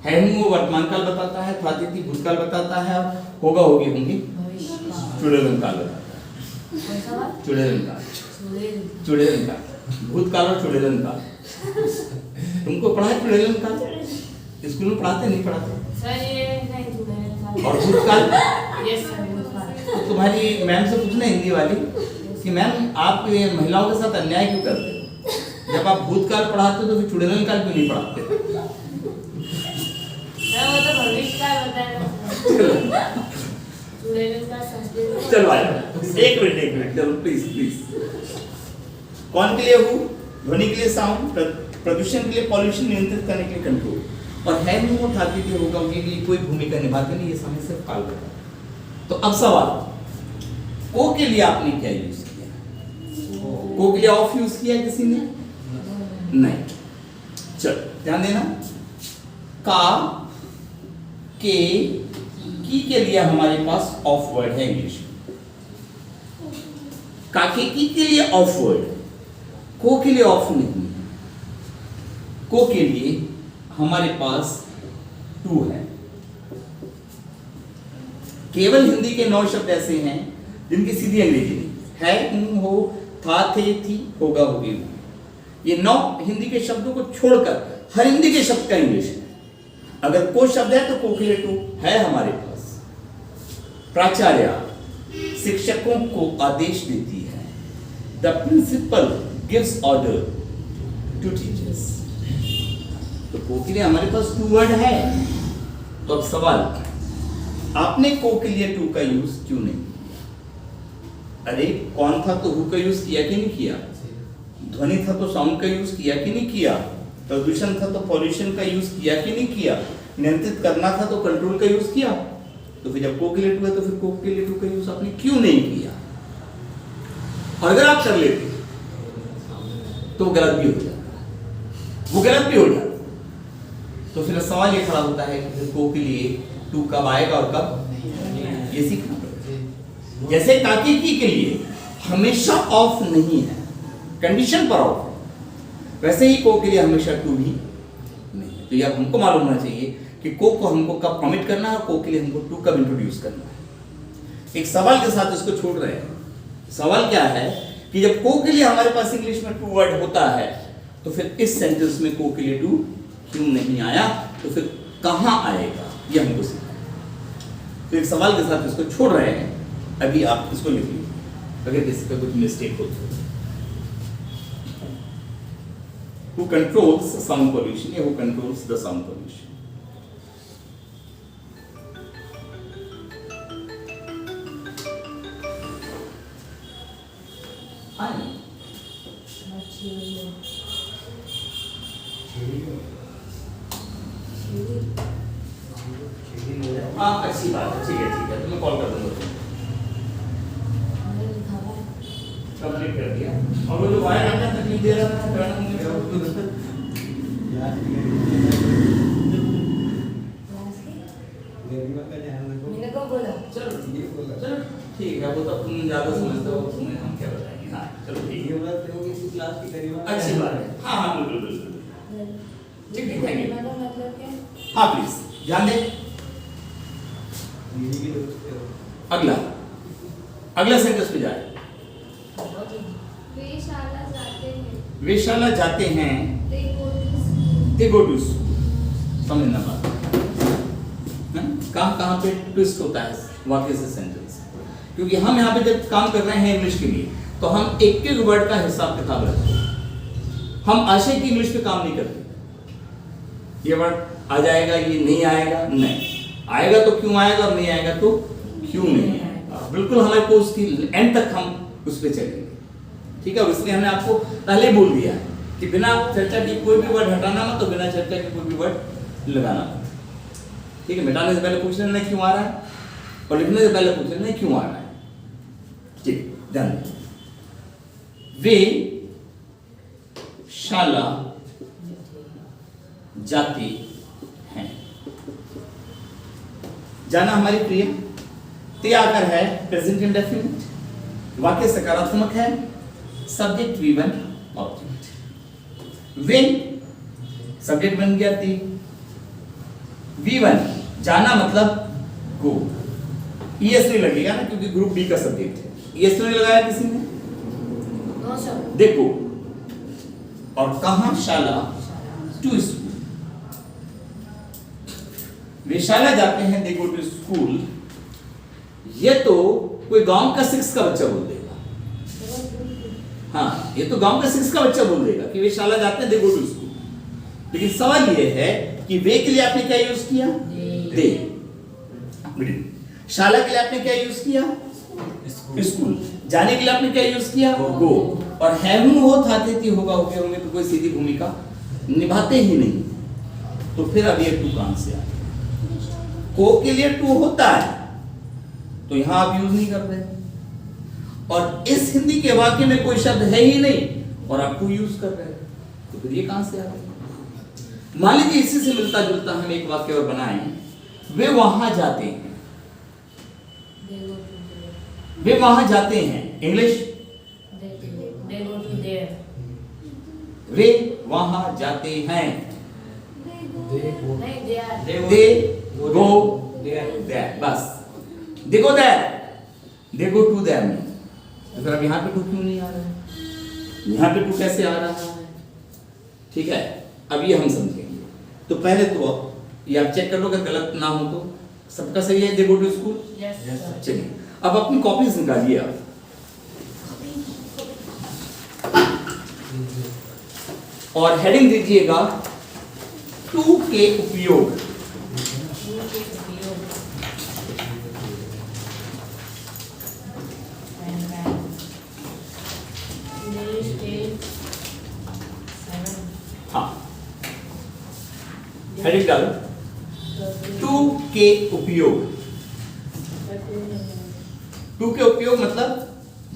है मु वर्तमान काल बताता है, था थी भूतकाल बताता है, होगा होगी होंगे चुड़ैलन काल बताता है। चुड़ैलन काल, चुड़ैलन काल, भूतकाल और चुड़ैलन काल। तुमको पढ़ा है चुड़ैलन काल? स्कूल में पढ़ाते नहीं पढ़ाते?
सर ये नहीं चुड़ैलन काल।
और भूतकाल?
यस सर, भूतकाल।
तो तुम्हारी मैम से पूछना हिंदी वाली कि मैम आप ये महिलाओं के साथ अन्याय क्यों करते हो? जब आप भूतकाल पढ़ाते हो तो फिर चुड़ैलन काल क्यों नहीं पढ़ाते?
सर वो तो भविष्य काल बताया।
सूर्यनंद का संस्कृत
चलो आया, एक मिनट, चलो प्लीज। कौन के लिए हु? ध्वनि के लिए साउंड, प्रदूषण के लिए पॉल्यूशन, नियंत्रित करने के लिए कंट्रोल।
और है नहीं वो ठाकुर के होगा उनके लिए कोई भूमिका निभाते नहीं, ये समय सिर्फ काल का। तो अब सवाल, को के लिए आपने क्या यूज किया? को के लिए ऑफ यूज किया किसी ने? नहीं। चलो ध्यान देना, का, के, की के लिए हमारे पास ऑफ वर्ड है इंग्लिश में। का के की के लिए ऑफ वर्ड, को के लिए ऑफ नहीं है। को के लिए हमारे पास टू है। केवल हिंदी के 9 शब्द ऐसे हैं जिनकी सीधी अंग्रेजी नहीं है, हूं, हो, था, थे, थी, होगा, होगी, होगी। ये 9 हिंदी के शब्दों को छोड़कर हर हिंदी के शब्द का इंग्लिश है। अगर कोई शब्द है तो को के लिए टू है हमारे पास। प्राचार्य शिक्षकों को आदेश देती है। The principal gives order to teachers. तो को के लिए हमारे पास टू वर्ड है। तो अब सवाल, आपने को के लिए टू का यूज क्यों नहीं? अरे कौन था तो हु का यूज किया कि नहीं किया? ध्वनि था तो साउंड का यूज किया कि नहीं किया? प्रदूषण था तो पॉल्यूशन का यूज किया कि नहीं किया? नियंत्रित करना था तो कंट्रोल का यूज किया। तो फिर जब को के लिए टू है तो फिर को के लिए टू का यूज आपने क्यों नहीं किया? और अगर आप कर लेते तो गलत भी हो जाता, वो गलत भी हो जाता। तो फिर सवाल ये खड़ा होता है कि को के लिए टू कब आएगा और कब, ये सीखना पड़ेगा। जैसे काकी की के लिए हमेशा ऑफ नहीं है, कंडीशन पर ऑफ है, वैसे ही को के लिए हमेशा टू भी नहीं। तो ये अब हमको मालूम होना चाहिए कि को हमको कब कमिट करना है और को के लिए हमको टू कब इंट्रोड्यूस करना है। एक सवाल के साथ इसको छोड़ रहे हैं। सवाल क्या है कि जब को के लिए हमारे पास इंग्लिश में टू वर्ड होता है तो फिर इस सेंटेंस में को के लिए टू क्यों नहीं आया? तो फिर कहां आएगा, ये हमको सीखना है। तो एक सवाल के साथ इसको छोड़ रहे हैं। अभी आप इसको लिख लीजिए अगर किसी का कुछ मिस्टेक हो तो। Who controls sound pollution? या who controls the sound pollution? हाँ अच्छी बात है, ठीक है, तो मैं कॉल कर दूंगा। कंप्लीट कर दिया। और वो जो वायर आपने तकलीफ दे रहा था करना मुझे
मैंने कब बोला?
चलो ठीक है, वो तो तुम ज्यादा समझते हो, तुम्हें हम क्या बताएंगे। हाँ चलो ठीक है,
क्लास की करीब
अच्छी बात है। हाँ हाँ बिल्कुल ठीक है, थैंक यू।
मतलब क्या?
हाँ प्लीज ध्यान दें। अगला सेंटेंस पे जाए।
वेशाला जाते हैं।
वेशाला जाते हैं,
They go to school.
they go to school। समझना बात कहाँ कहाँ पे ट्विस्ट होता है वाक्य से सेंटेंस। क्योंकि हम यहाँ पे जब काम कर रहे हैं इंग्लिश के लिए तो हम एक एक वर्ड का हिसाब किताब रखते हैं। हम आशय की इंग्लिश पे काम नहीं करते। ये वर्ड आ जाएगा, ये नहीं आएगा, नहीं आएगा तो क्यों आएगा और नहीं आएगा तो क्यों नहीं आएगा। बिल्कुल हमारे कोर्स की एंड तक हम उस पर चलेंगे, ठीक है। और इसलिए हमने आपको पहले बोल दिया है कि बिना चर्चा की कोई भी वर्ड हटाना मत, तो बिना चर्चा के कोई भी वर्ड लगाना मत, ठीक है। मिटाने से पहले पूछ लेना क्यों आ रहा है और लिखने से पहले पूछ लेना क्यों आ रहा है, ठीक। ध्यान दें, वे शाला जाते हैं। जाना हमारी क्रिया, ते आकर है प्रेजेंट इंडेफिनिट, वाक्य सकारात्मक है, सब्जेक्ट V1 ऑब्जेक्ट। वे सब्जेक्ट बन गया ती। V1 जाना मतलब गो, ES नहीं लगेगा ना क्योंकि ग्रुप B का सब्जेक्ट है। ES नहीं लगाया किसी ने,
नो सर।
देखो। और कहां शाला टू स्कूल। वे शाला जाते हैं, दे गो टू स्कूल। ये तो कोई गांव का 6 का बच्चा बोल देगा। हाँ, ये तो गांव का 6 का बच्चा बोल देगा कि वे शाला जाते हैं, दे गो टू स्कूल। लेकिन सवाल ये है कि वे के लिए आपने क्या यूज किया, दे।
शाला के लिए आपने क्या यूज किया? स्कूल। जाने के लिए आपने क्या यूज किया? गो। और है हूं हो था थे होगा हो गए होंगे तो कोई सीधी भूमिका निभाते ही नहीं, तो फिर अब ये टू कहां से आया? को के लिए टू होता है तो यहां आप यूज नहीं कर रहे, और इस हिंदी के वाक्य में कोई शब्द है ही नहीं और आप टू यूज कर रहे हैं, तो फिर ये कहां से आ गया? मान लीजिए इसी से मिलता जुलता हम एक वाक्य और बनाएं, वे वहां जाते हैं। वे वहां जाते हैं, English
They go to there.
वे वहां जाते हैं।
नहीं, they are.
They go there, बस they go there, they go to there में। तो फिर अब यहाँ पे टू क्यों नहीं आ रहा है? यहाँ पे टू कैसे आ रहा है? ठीक है, अब ये हम समझेंगे। तो पहले तो ये आप चेक कर लो, अगर गलत ना हो तो सबका सही है। They go to school.
Yes, sir.
चलिए अब अपनी कॉपीज निकालिए आप, और हेडिंग दीजिएगा टू के उपयोग।
English 8, 7.
हाँ, हेडिंग डालो टू के उपयोग। टू के उपयोग मतलब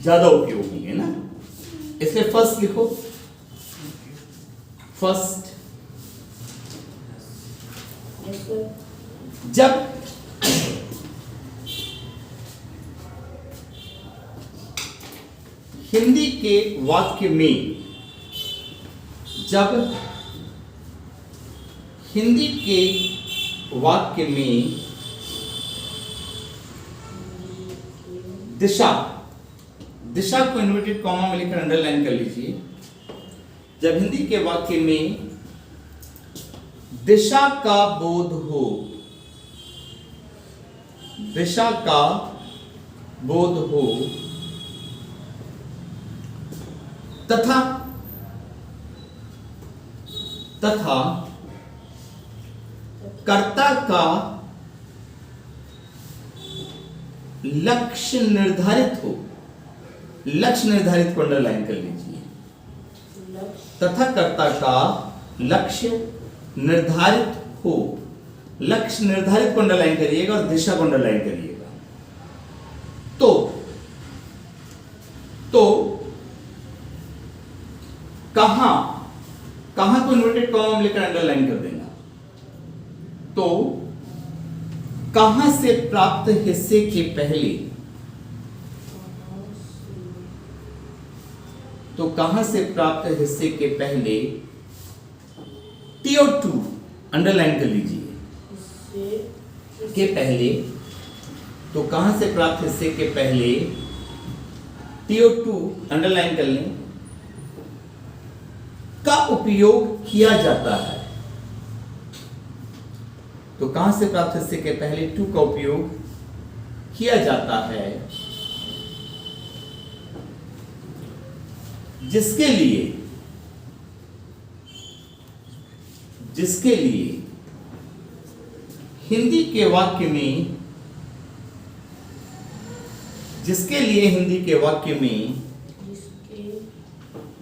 ज्यादा उपयोग होंगे ना, इसलिए फर्स्ट लिखो। First
Yes, sir.
जब हिंदी के वाक्य में, जब हिंदी के वाक्य में दिशा, दिशा को इन्वर्टेड कॉमा में लिखकर अंडरलाइन कर लीजिए। जब हिंदी के वाक्य में दिशा का बोध हो, दिशा का बोध हो, तथा तथा कर्ता का लक्ष्य निर्धारित हो, लक्ष्य निर्धारित को अंडरलाइन कर लीजिए। तथा कर्ता का लक्ष्य निर्धारित हो, लक्ष्य निर्धारित को अंडरलाइन करिएगा और दिशा को अंडरलाइन करिएगा। तो कहां, कहां को इन्वर्टेड कॉमा में लेकर अंडरलाइन कर देना। तो कहां से प्राप्त हिस्से के पहले, तो कहां से प्राप्त हिस्से के पहले टी और टू अंडरलाइन कर लीजिए। के पहले, तो कहां से प्राप्त हिस्से के पहले टी और टू अंडरलाइन कर लें, का उपयोग किया जाता है। तो कहां से प्राप्त हिस्से के पहले टू का उपयोग किया जाता है, जिसके लिए, जिसके लिए हिंदी के वाक्य में, जिसके लिए हिंदी के वाक्य में,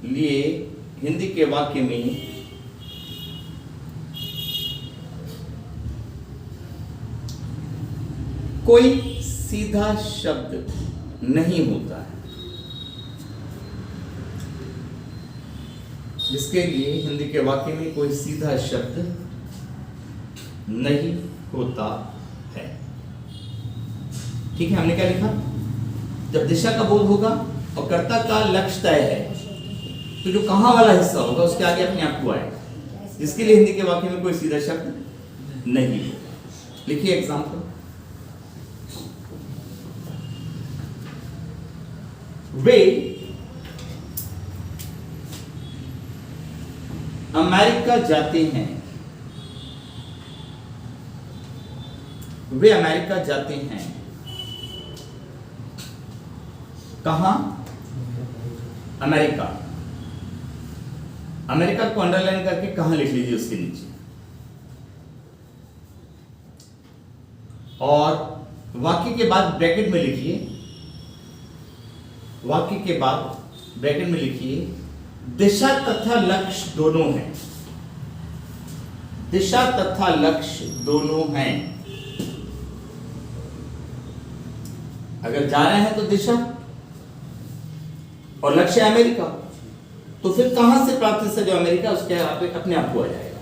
लिए हिंदी के वाक्य में कोई सीधा शब्द नहीं होता है, जिसके लिए हिंदी के वाक्य में कोई सीधा शब्द नहीं होता है। ठीक है, हमने क्या लिखा? जब दिशा का बोध होगा और कर्ता का लक्ष्य तय है, तो जो कहां वाला हिस्सा होगा उसके आगे अपने आप को आएगा, जिसके लिए हिंदी के वाक्य में कोई सीधा शब्द नहीं है। लिखिए एग्जाम्पल। वे अमेरिका जाते हैं, वे अमेरिका जाते हैं। कहां? अमेरिका। अमेरिका को अंडरलाइन करके कहां लिख लीजिए उसके नीचे। और वाक्य के बाद ब्रैकेट में लिखिए, वाक्य के बाद ब्रैकेट में लिखिए दिशा तथा लक्ष्य दोनों हैं। दिशा तथा लक्ष्य दोनों हैं। अगर जा रहे हैं तो दिशा और लक्ष्य अमेरिका, तो फिर कहां से प्राप्त से जो अमेरिका उसके अपने आप को आ जाएगा।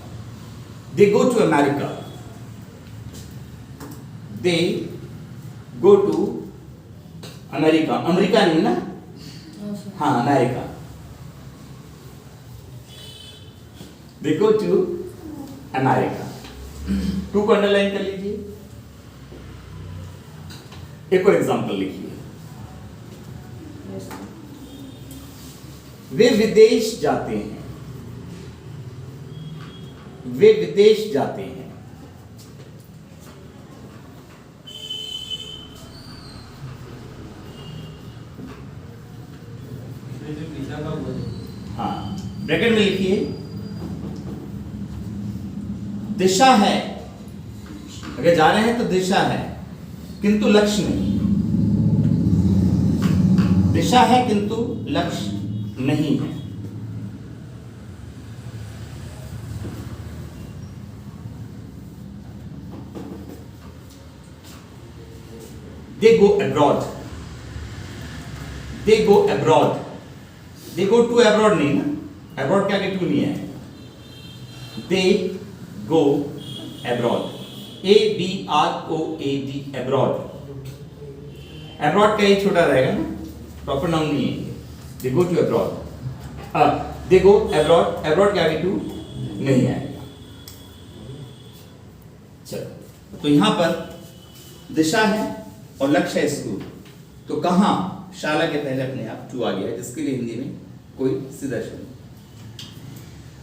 They go to America, they go to America, America नहीं ना, हाँ America, they go to America. To को अंडरलाइन कर लीजिए। एक और एग्जांपल लिखिए, वे विदेश जाते हैं, वे विदेश जाते हैं। हाँ, ब्रैकेट में लिखिए दिशा है, अगर जा रहे हैं तो दिशा है किंतु लक्ष्य नहीं। दिशा है किंतु लक्ष्य नहीं है। They go abroad, they go abroad, they go to abroad नहीं ना, abroad क्या के टू नहीं है। They go abroad, A-B-R-O-A-D, abroad, abroad का ही छोटा रहेगा ना, प्रॉपर नाउन नहीं है। They go to abroad, they go abroad, abroad के आगे टू नहीं आएगा। चलो, तो यहां पर दिशा है और लक्ष्य है स्कूल, तो कहां शाला के पहले अपने आप टू आ गया, जिसके लिए हिंदी में कोई सीधा शब्द।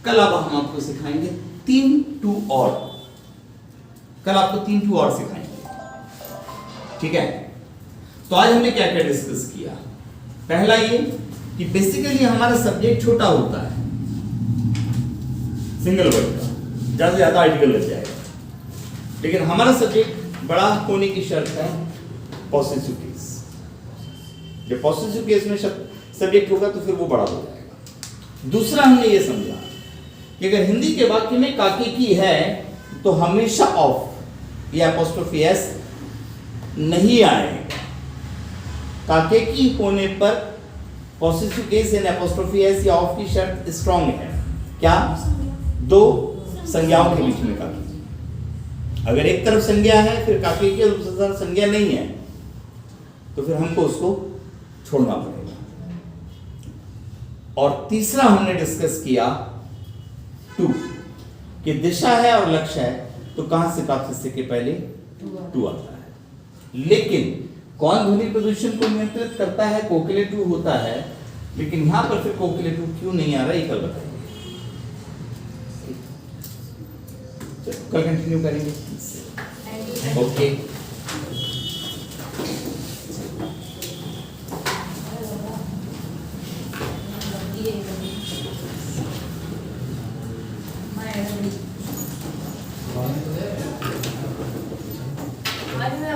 कल अब हम आपको सिखाएंगे 3 टू और, कल आपको 3 टू और सिखाएंगे, ठीक है। तो आज हमने क्या क्या डिस्कस किया। पहला ये कि बेसिकली हमारा सब्जेक्ट छोटा होता है, सिंगल वर्ड का, ज्यादा से ज्यादा आर्टिकल लग जाएगा, लेकिन हमारा सब्जेक्ट बड़ा होने की शर्त है पॉसेसिव केस। जब पॉसेसिव केस में सब्जेक्ट होगा तो फिर वो बड़ा हो जाएगा। दूसरा हमने ये समझा कि अगर हिंदी के वाक्य में काके की है तो हमेशा ऑफ या एपोस्ट्रोफी एस नहीं आएगा। काके की होने पर possessive case in apostrophe S या ऑफ की शर्त स्ट्रांग है। क्या? दो संज्ञाओं के बीच में काके। अगर एक तरफ संज्ञा है फिर काके की और दूसरी तरफ संज्ञा नहीं है तो फिर हमको उसको छोड़ना पड़ेगा। और तीसरा हमने डिस्कस किया टू, कि दिशा है और लक्ष्य है तो कहां से प्राप्त के पहले टू आता है। लेकिन कौन ध्वनि प्रदूषण को नियंत्रित करता है? कोकिलेटू होता है, लेकिन यहां पर फिर कोकिलेटू क्यों नहीं आ रहा ये कल बताएंगे। कल कंटिन्यू करेंगे। ओके
ये